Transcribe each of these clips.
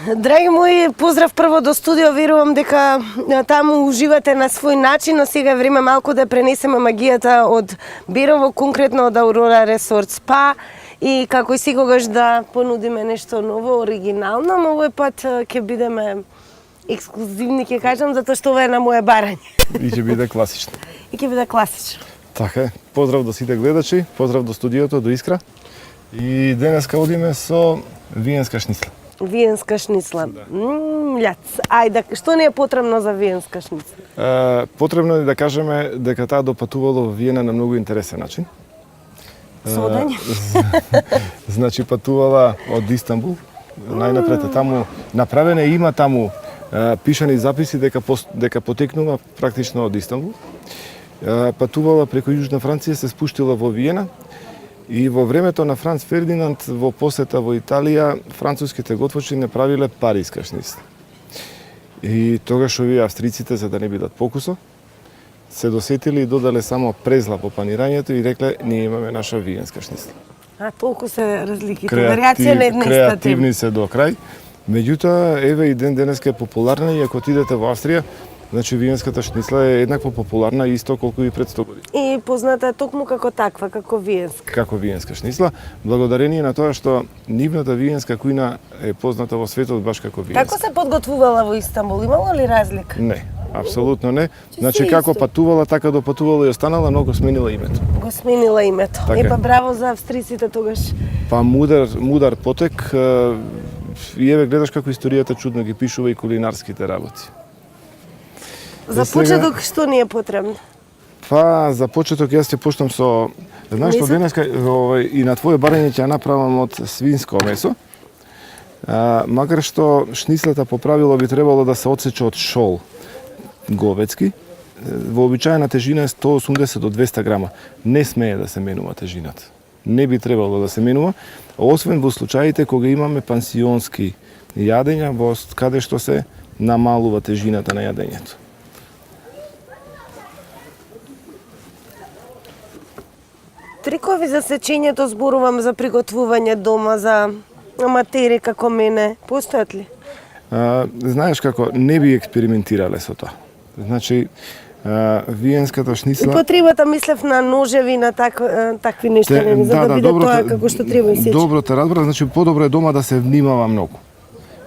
Драги мои, поздрав прво до студио, верувам дека таму уживате на свој начин, но сега е време малку да пренесеме магијата од Берово, конкретно од Aurora Resort Spa и како и секогаш да понудиме нешто ново, оригинално, но овој пат ќе бидеме ексклузивни, ќе кажам, затоа што ова е на моје барање. И ќе биде класично. И ќе биде класично. Така е. Поздрав до сите гледачи, поздрав до студиото, до Искра. И денеска одиме со виенска шницла. Виенска шницла. Љац. Ајде, што не е потребно за виенска шницла? Потребно е да кажеме дека таа допатувало во Виена на многу интересен начин. Содење? Значи патувала од Истанбул. Најнапред е таму направена, има таму пишани записи дека потекнува практично од Истанбул. Патувала преку Јужна Франција, се спуштила во Виена. И во времето на Франц Фердинанд во посета во Италија, француските готвочи не правиле париска шницла. И тогаш овие австриците, за да не бидат покусо, се досетили и додале само презла по панирањето и рекле, ние имаме наша виенска шницла. А толку се разликите. Вариација на една креативни се до крај. Меѓутоа, еве и ден денеска е популарна и ако отидете во Австрија, значи виенската шницла е еднакво популарна исто колку и пред 100 години. И позната е токму како таква, како виенска. Како виенска шницла, благодарение на тоа што нивната виенска кујна е позната во светот баш како виенска. Како се подготвувала во Истанбул? Имало ли разлика? Не, апсолутно не. Значи како патувала, така допатувала и останала, но го сменила името. Го сменила името. Така. Епа браво за австриците тогаш. Па мудар потек. И еве гледаш како историјата чудно ги пишува и кулинарските работи. За почеток што ни е потребно? Па за почеток јас ќе почнам со, знаеш што денеска и на твое барање ќе ја направам од свинско месо. Макар што шницлата по правило би требало да се отсече од шол говецки. Вообичаена тежина е 180 до 200 грама. Не смее да се менува тежината. Не би требало да се менува, освен во случаите кога имаме пансионски јадења, во каде што се намалува тежината на јадењето. Трикови за сечењето, зборувам за приготвување дома, за аматери како мене, постојат ли? Знаеш како, не би експериментирале со тоа. Значи, виенската шницла... Употребата, мислев на ножеви, на такви нешта, за да биде тоа како што треба и сече. Добро те разбрав, значи подобро е дома да се внимава многу.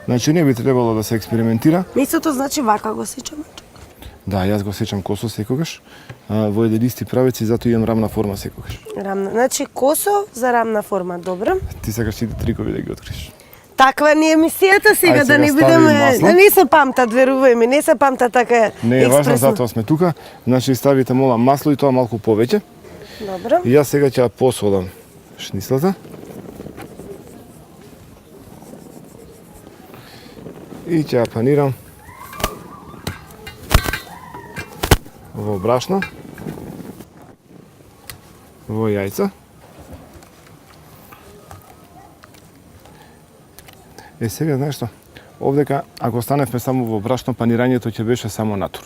Значи не би требало да се експериментира. Месото значи вака го сечаме? Да, јас го сечам косо секогаш, во единисти правеци, затоа имам рамна форма секогаш. Рамна, значи косо за рамна форма, добро. Ти сакаш сите трикови да ги откриеш. Таква ни е емисијата сега, да не бидеме, да не се памтат, верувај ми, не се памтат така не е важно, затоа сме тука. Значи ставите мола масло и тоа малку повеќе. Добро. И јас сега ќе ја посолам шницлата. И ќе ја панирам во брашно, во јајца. Сега, знаеш што? Овдека, ако станевме само во брашно, панирањето ќе беше само натур.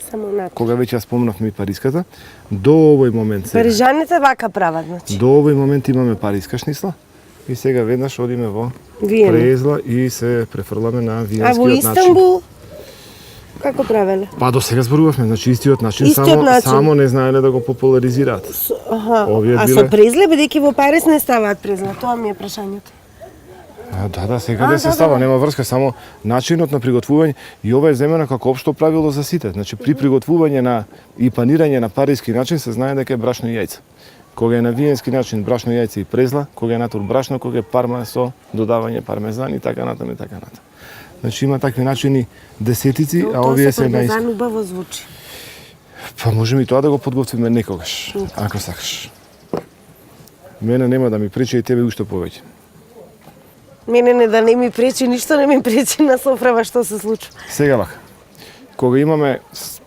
Само натур. Кога веќе ја спомнавме и париската, до овој момент сега. Парижаните вака прават, значи. До овој момент имаме париска шницла. И сега веднаш одиме во Виена. презла и се префрламе на виенскиот начин. А во Истанбул? Како правеле? Па до сега зборувавме, значи истиот начин, начин. Само не знаеле да го популаризираат. Со презле, бидејќи во Париз не ставаат презле, тоа ми е прашањето. Да, секаде се става, нема врска, само начинот на приготвување и ова е земено како општо правило за сите. Значи при приготвување и панирање на париски начин се знае дека е брашно и јајца. Кога е на виенски начин брашно, јајца и презла, кога е натур брашно, кога е парма со додавање пармезан и така натаму и така натаму. Значи има такви начини десетици, а овие се најиски. Пармезан убаво звучи. Па можеме и тоа да го подготвиме некогаш, ако сакаш. Мене нема да ми пречи и тебе уште повеќе. Мене не да не ми пречи, ништо не ми пречи на софрава што се случува. Сега вака, кога имаме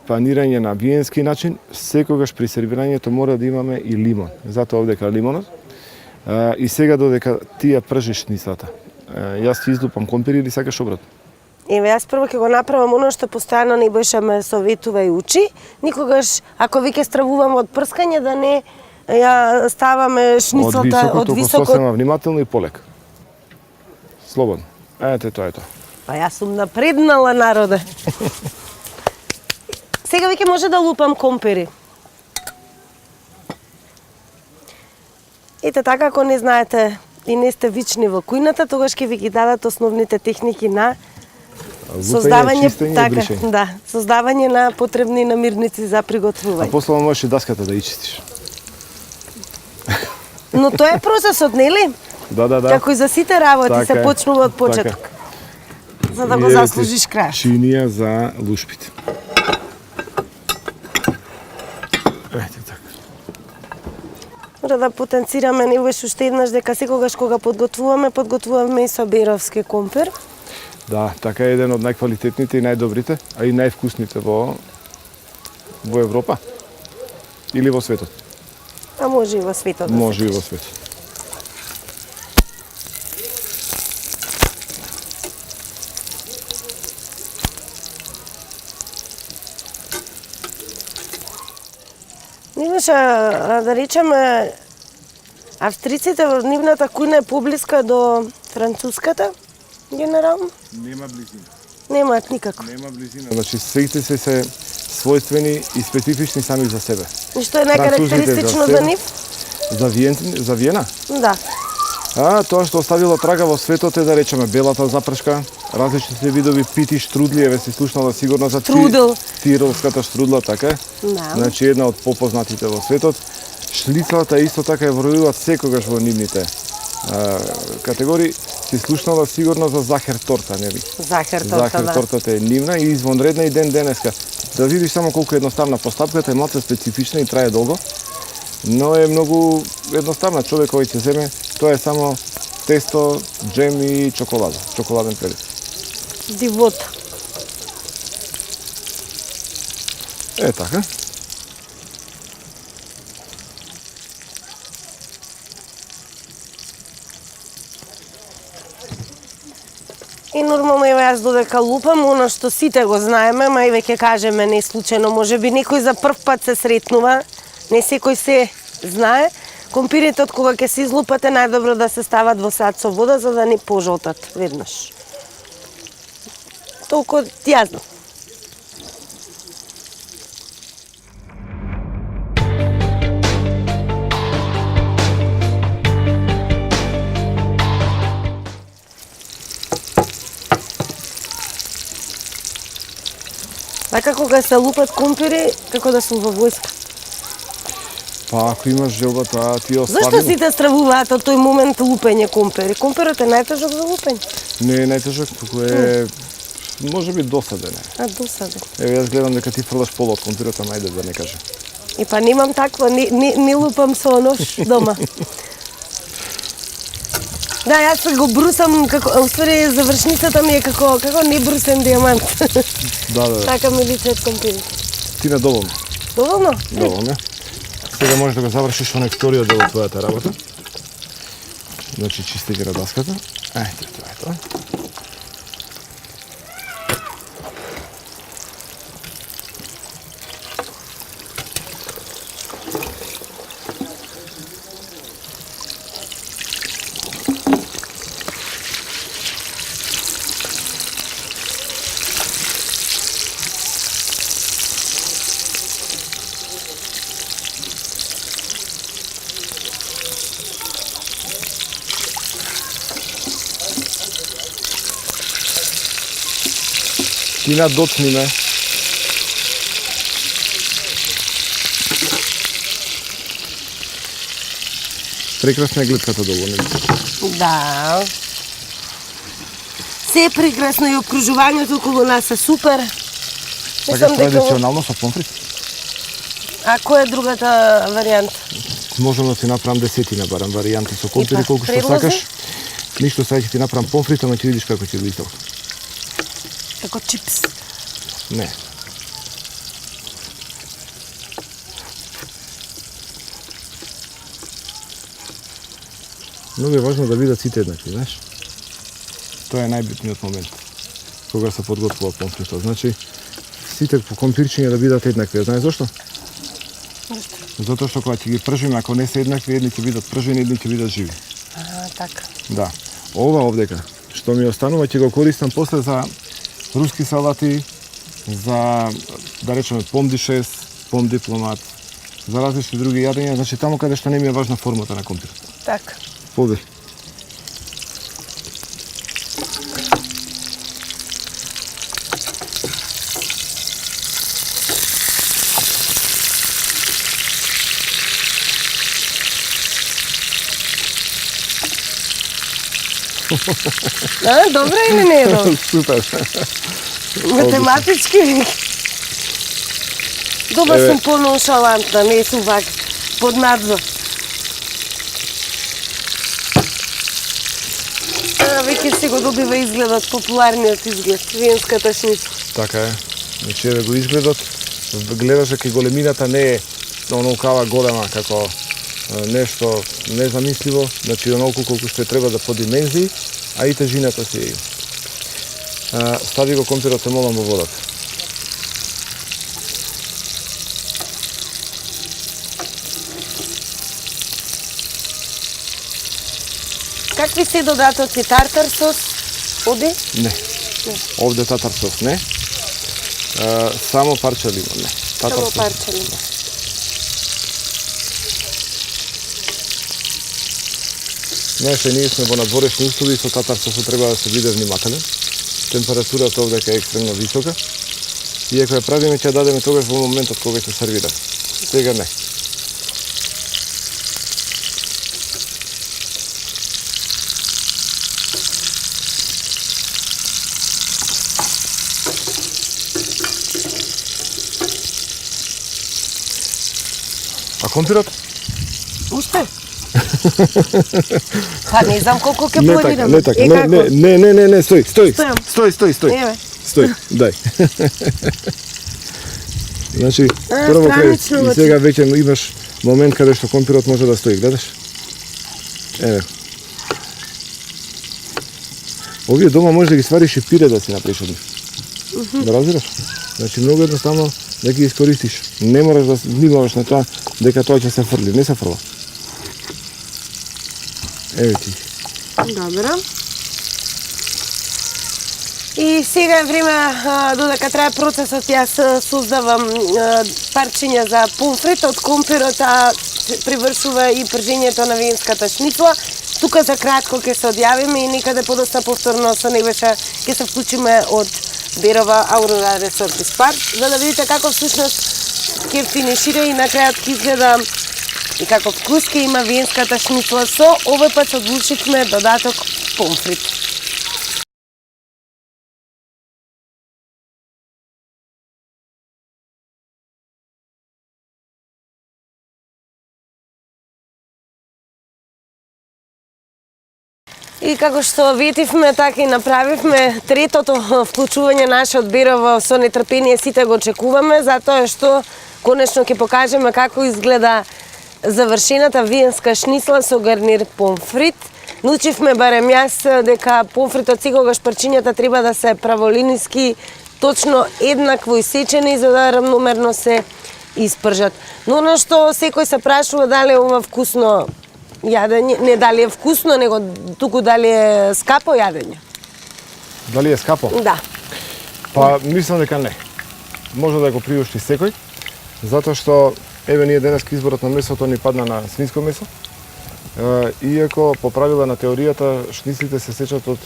панирање на виенски начин, секогаш при сервирањето мора да имаме и лимон. Затоа овдека лимонот. И сега додека ти ја пржиш шницлата, јас ти излупам компир или сакаш обратно? Еве, јас прво ќе го направам оно што постојано Небојша ме советува и учи. Никогаш, ако ви ќе стравувам од прскање, да не ја ставаме шницлата од високо. Сосема внимателно и полека. Слободно. Ете, тоа е тоа. Па јас сум напреднала, народе. Сега веќе може да лупам компери. Ете така, ако не знаете и не сте вични во кујната, тогаш ќе ви ги дадат основните техники на создавање, чистење и така, бришење. да, создавање на потребни намирници за А приготвување. после можеш и даската да ја чистиш. Но тоа е процесот, нели? Да. Како и за сите работи Така се е. почнува од Така почеток. За да го Идете заслужиш крај. Чинија за лушпите. Ете така. Мора да потенцираме невојш уште еднаш дека секогаш кога подготвуваме и со беровски компир. Да, така е еден од најквалитетните и најдобрите, а и највкусните во Европа. Или во светот. А може и во светот. Да Може се и каже. во светот. Невојш, да речеме, австриците во нивната кујна е поблиска до француската, генерално. Нема близина. Немаат никако. Нема близина. Значи сите се својствени и специфични сами за себе. И што е најкарактеристично за нив? За Виена? Да. Тоа што оставило трага во светот е, да речеме, белата запршка, различните видови пити, штрудли, еве си слушнала сигурно за Штрудел. тиролската штрудла, така е. Да. Значи една од попознатите во светот. Шлицата исто така е вројуваат секогаш во нивните категории. Си слушнала сигурно за захер торта, нели? Захер торта, Захер да. тортата е нивна и извонредна и ден денеска. Да видиш само колку е едноставна постапката, е малку специфична и трае долго, но е многу едноставна. Човек кој ќе земе, тоа е само тесто, джем и чоколада, чоколаден пелет. Дивота. Е така. И нормално еве јас додека лупам, оно што сите го знаеме, ма и веќе кажеме не случајно, можеби некој за прв пат се сретнува, не секој се знае. Компирите од кога ќе се излупате, најдобро да се стават во сад со вода за да не пожолтат веднаш. Толку јасно. Така кога се лупат компири, како да сум во војска. Па ако имаш желбата, ти Зашто остави. сите стравуваат од тој момент лупење компири? Компирот е најтежок за лупење. Не е најтежок, туку е можеби досаден е. А досаден. Еве јас гледам дека ти фрлаш пола од компирот, ама ајде да не кажем. И па немам таква, не лупам со нож дома. Да, јас го брусам како, уствари завршницата ми е како небрусен диамант. Да. Така ми личат компирите. Ти не доволно. Доволно? Доволно. Сега можеш да го завршиш оној вториот дел од твојата работа. Значи чистење на даската. Ајде, тоа е тоа. Тина, доцни ме. Прекрасна е гледката долу, нели? Да. Се е прекрасно и обкружувањето околу нас е супер. Така Мислам дека традиционално со помфрит. А која е другата варијанта? Можам да ти направам десетина барам варијанти со компири, Епа, колку што предлози? сакаш. Ништо сега ќе ти направам помфрит, ама ќе видиш како ќе го изделам. Како чипс. Не. Многу е важно да бидат сите еднакви, знаеш? Тоа е најбитниот момент кога се подготвува помфритот. Значи, сите компирчиња да бидат еднакви. Знаеш зошто? Затоа што кога ќе ги пржиме, ако не се еднакви, едни ќе бидат пржени, едни ќе бидат живи. А, така. Да. Ова овдека, што ми останува ќе го користам после за руски салати, за да речеме помдишес, помдипломат, за различни други јадења, значи таму каде што не ми е важна формата на компирот. Така. Победи. Добро или не е добро? Супер. Математички. Добар сум по-ноншалантна, не сум вак под надзор. Веќе се го добива изгледот, популарниот изглед, виенската шница. Така е. Значи еве го изгледот, гледаше кај големината не е онолкава голема како нешто незамисливо, значи онолку колку што треба да по димензии, а и тежината си е. Стави го компирот, те молам, во водата. Какви се додатоци? Тартар сос? Оде? Не. Овде татар сос не. Само парче лимон, не. Татар Само сос. парче лимон. Знаеш, ние сме во надворешни услови, со татар сосот треба да се биде внимателен. Температурата овде е екстремно висока. И ако ја правиме, ќе ја дадеме тогаш во моментот кога ќе сервира. Сега не. А компирот? Уште? Па не знам колку ќе Не така, планирам. не така. Како? Не, стој. Стојам. Стој. Еве. Стој, дај. Значи, прво странично, и сега веќе имаш момент каде што компирот може да стои, гледаш? Еве. Овие дома може да ги свариш и пире да си направиш од нив. Да разбираш? Значи, многу едноставно да ги искористиш. Не мораш да внимаваш на тоа дека тоа ќе се фрли. Не се фрла. Еве ти. Добро. И сега е време, додека трае процесот, јас создавам парчиња за помфрит од компирот, а привршува и пржењето на виенската шницла. Тука за кратко ќе се одјавиме и некаде подоста повторно со Небеша ќе се вклучиме од Берова Aurora Resort и Spa, за да видите како всушност ќе финишира и на крајот ќе изгледа и како вкус ќе има виенската шницла. Со овој пат се одлучивме додаток помфрит. И како што ветивме, така и направивме. Третото вклучување наше од Берово со нетрпение сите го очекуваме, затоа што конечно ќе покажеме како изгледа завршената виенска шницла со гарнир помфрит. Научивме барем јас дека помфритот секогаш парчињата треба да се праволиниски, точно еднакво исечени за да равномерно се испржат. Но на што секој се прашува дали ова вкусно јадење, не дали е вкусно, него туку дали е скапо јадење. Дали е скапо? Да. Па, мислам дека не. Може да го приушти секој, затоа што еве ние денеска изборот на месото ни падна на свинско месо. Иако по правила на теоријата шницлите се сечат од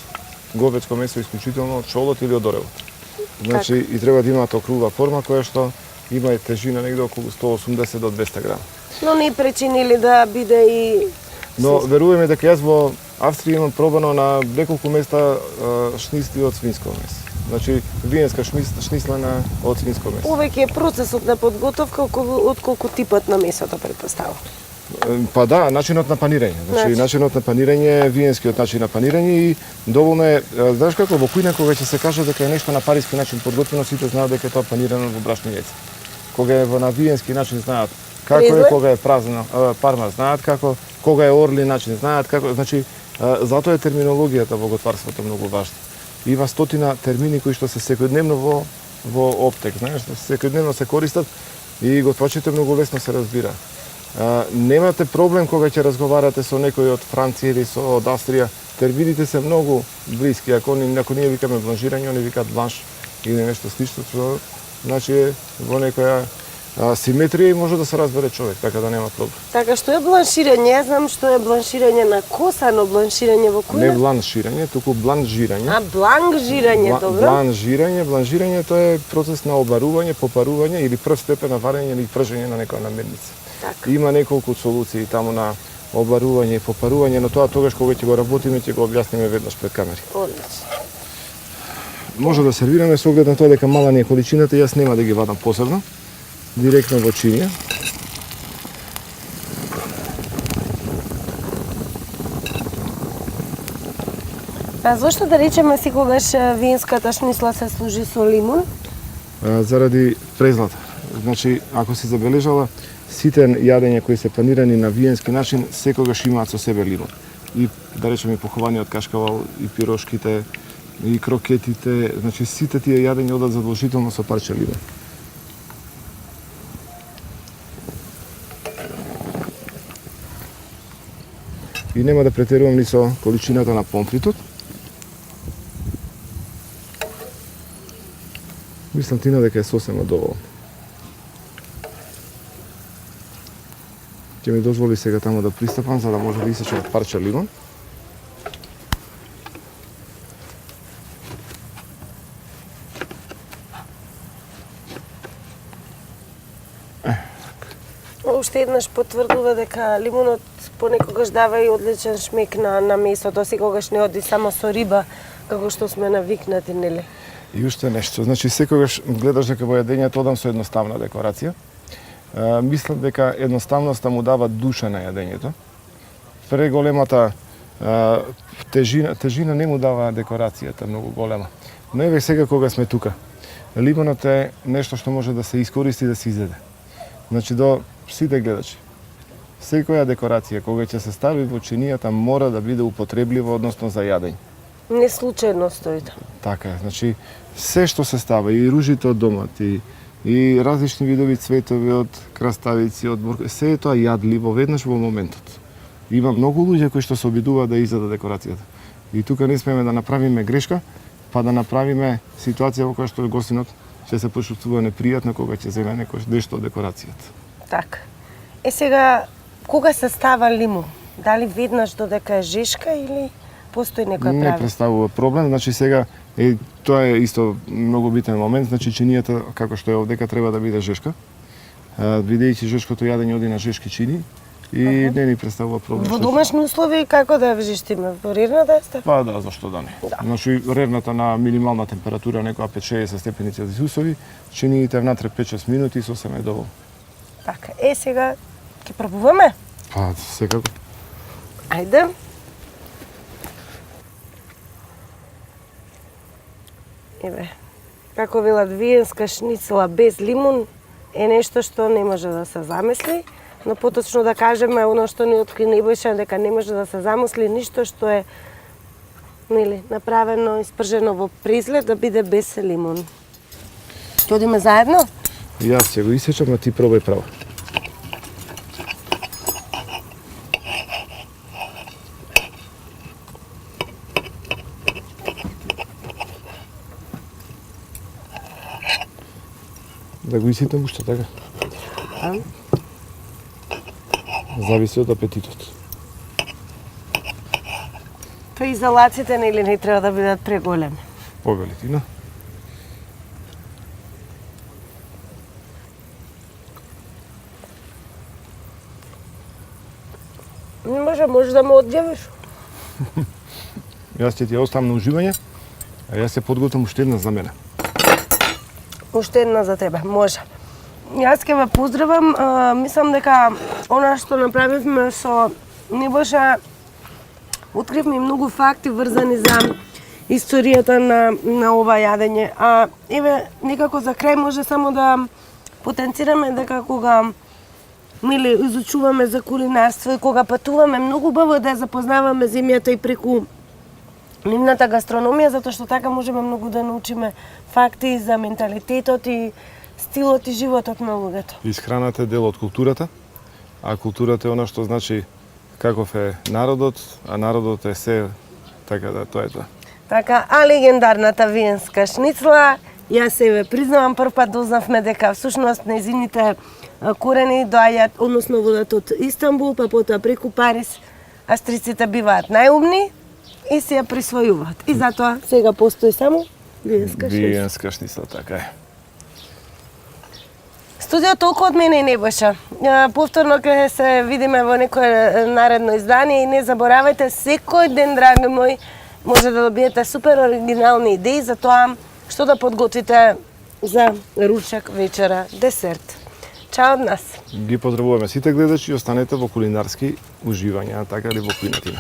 говечко месо исклучително од шолот или од оревот. Значи и треба да имаат округла форма која што има и тежина негде околу 180 до 200 грама. Но не причинили да биде и... Но веруваме дека јас во Австрија имам пробано на неколку места шницли од свинско месо. Значи виенска шницлена од свинско месо. Повеќе е процесот на подготовка отколку типот на месото, претпоставам. Па да, начинот на панирање. Значи начинот на панирање е виенскиот начин на панирање и доволно е, знаеш како во кујна кога ќе се каже дека е нешто на париски начин подготвено, сите знаат дека е тоа панирано во брашни јајца. Кога е на виенски начин знаат како е, кога е празно, парма знаат како, кога е орли начин знаат како, значи затоа е терминологијата во готварството многу важна. Има стотина термини кои што се секојдневно во оптек, знаеш, секојдневно се користат и готвачите многу лесно се разбира. Немате проблем кога ќе разговарате со некој од Франција или од Австрија, термините се многу блиски. Ако ние викаме бланширање, они викаат бланш или нешто слично, што значи е во некоја симетрија и може да се разбере човек, така да нема проблем. Така, што е бланширање? Јас знам што е бланширање на коса, но бланширање во која? Не бланширање, туку бланжирање. А, бланжирање, добро. Бланжирање тоа е процес на обарување, попарување или прв степен на варење или пржење на некоја намирница. Така. Има неколку солуции таму на обарување и попарување, но тоа тогаш кога ќе го работиме ќе го објасниме веднаш пред камери. Одлично. Може да сервираме со оглед на тоа дека мала не е количината, јас нема да ги вадам посебно. Директно во чинија. А зошто да речеме секогаш винската шницла се служи со лимун? Заради презлата. Значи, ако си забележала, сите јадења кои се планирани на виенски начин секогаш имаат со себе лимун. И да речеме похованиот кашкавал, и пирошките, и крокетите, значи сите тие јадења одат задолжително со парче лимун. И нема да претерувам ни со количината на помфритот. Мислам тина дека е сосема доволно. Ќе ми дозволи сега таму да пристапам за да може да исечам парче лимон. Уште еднаш потврдува дека лимунот понекогаш дава и одличен шмек на месото, секогаш не оди само со риба, како што сме навикнати, нели? И уште нешто, значи секогаш гледаш дека во јадењето одам со едноставна декорација. Мислам дека едноставноста му дава душа на јадењето. Преголемата тежина не му дава декорацијата многу голема. Но еве сега кога сме тука, лимонот е нешто што може да се искористи да се изеде. Значи до сите гледачи. Секоја декорација кога ќе се стави во чинијата мора да биде употреблива, односно за јадење. Не случајно стои тоа. Така е, значи се што се става, и ружите од домат, и различни видови цветови од краставици, од борка, се е тоа јадливо веднаш во моментот. Има многу луѓе кои што се обидуваат да изедат декорацијата. И тука не смееме да направиме грешка, па да направиме ситуација во која што гостинот ќе се почувствува непријатно кога ќе земе некој нешто од декорацијата. Така. Сега, кога се става лимун? Дали веднаш додека е жешка или постои некоја Не правила? представува проблем, значи сега тоа е исто многу битен момент, значи чинијата како што е овдека треба да биде жешка. Бидејќи жешкото јадење оди на жешки чини и не ни представува проблем. Во домашни услови како да ја жештиме? Во рерна да јесте? Па да, зашто да не. Да. Значи ревната на минимална температура, некоја 5-60 степени Целзиусови, чиниите внатре 5-6 минути сосема е доволно. Така. Сега ќе пробуваме? Па секако. Ајде. Еве, како велат, виенска шницела без лимун е нешто што не може да се замисли, но поточно да кажеме оно што ни откри Небојша, дека не може да се замисли ништо што е направено, испржено во презлет да биде без лимун. Ќе одиме заедно? Јас ќе го исечам, а ти пробај право. Да го иситам уште така. Зависи од апетитот. Па изолациите нели не треба да бидат преголеми. Повелитина. Не може да ме одјавиш. Јас ќе ти ја оставам на уживање, а јас се подготвам уште една за мене. Уште една за тебе, може. Јас ќе ве поздравам, мислам дека она што направивме со Небојша, откривме многу факти врзани за историјата на ова јадење. А еве, некако за крај може само да потенцираме дека кога изучуваме за кулинарство и кога патуваме, многу убаво е да ја запознаваме земјата и преку нивната гастрономија, затоа што така можеме многу да научиме факти за менталитетот и стилот и животот на луѓето. Исхраната е дел од културата, а културата е она што значи каков е народот, а народот е се Така да, тоа е тоа. Така, а легендарната виенска шницла, јас себе признавам, прв пат дознавме дека всушност незините корени доаѓаат, односно водат од Истанбул, па потоа преку Париз, австриците биваат најумни и се ја присвојуваат. И затоа сега постои само виенска шницла. Виенска шницла, така е. Студио толку од мене и Небоша. Повторно ќе се видиме во некое наредно издание и не заборавајте, секој ден, драги мој, може да добиете супер оригинални идеи за тоа што да подготвите за ручек, вечера, десерт. Чао од нас. Ги поздравуваме сите гледачи и останете во кулинарски уживања, така ли во кујнатина.